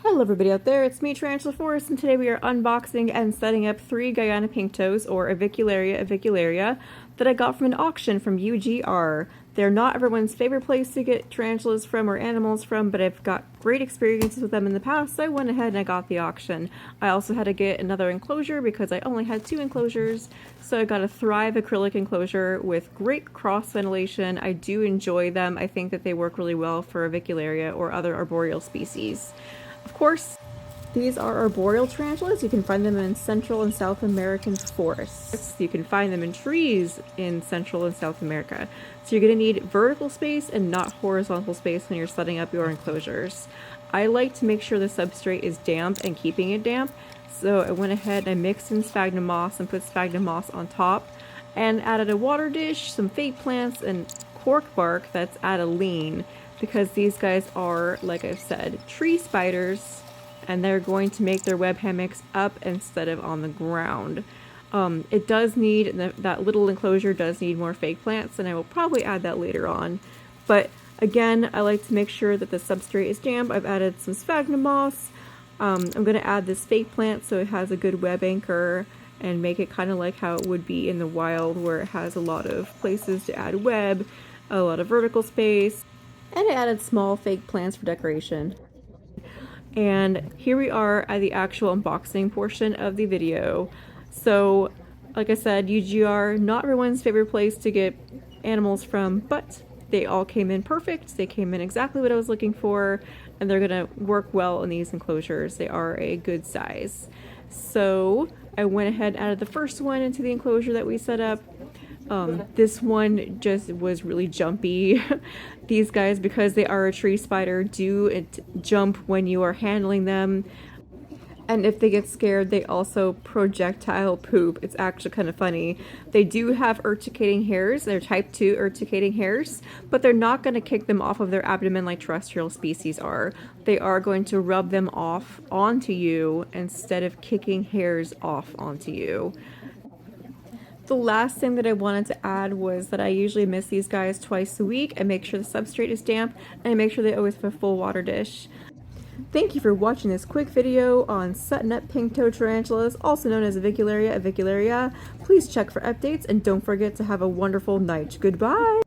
Hello everybody out there, it's me Tarantula Forest, and today we are unboxing and setting up 3 Guyana pinktoes, or avicularia, that I got from an auction from UGR. They're not everyone's favorite place to get tarantulas from or animals from, but I've got great experiences with them in the past, so I went ahead and I got the auction. I also had to get another enclosure because I only had 2 enclosures, so I got a Thrive acrylic enclosure with great cross ventilation. I do enjoy them. I think that they work really well for avicularia or other arboreal species. Of course, these are arboreal tarantulas. You can find them in Central and South American forests. You can find them in trees in Central and South America. So you're going to need vertical space and not horizontal space when you're setting up your enclosures. I like to make sure the substrate is damp and keeping it damp. So I went ahead and I mixed in sphagnum moss and put sphagnum moss on top and added a water dish, some fake plants, and cork bark that's Adeline, because these guys are, like I've said, tree spiders, and they're going to make their web hammocks up instead of on the ground. It does need, that little enclosure does need more fake plants, and I will probably add that later on. But again, I like to make sure that the substrate is damp. I've added some sphagnum moss. I'm going to add this fake plant so it has a good web anchor and make it kind of like how it would be in the wild, where it has a lot of places to add web, a lot of vertical space. And I added small fake plants for decoration. And here we are at the actual unboxing portion of the video. So, like I said, UGR, not everyone's favorite place to get animals from, but they all came in perfect. They came in exactly what I was looking for, and they're gonna work well in these enclosures. They are a good size. So I went ahead and added the first one into the enclosure that we set up. This one just was really jumpy. These guys, because they are a tree spider, do jump when you are handling them. And if they get scared, they also projectile poop. It's actually kind of funny. They do have urticating hairs. They're type 2 urticating hairs, but they're not going to kick them off of their abdomen like terrestrial species are. They are going to rub them off onto you instead of kicking hairs off onto you. The last thing that I wanted to add was that I usually mist these guys twice a week. I make sure the substrate is damp, and I make sure they always have a full water dish. Thank you for watching this quick video on setting up pinktoe tarantulas, also known as avicularia. Please check for updates, and don't forget to have a wonderful night. Goodbye!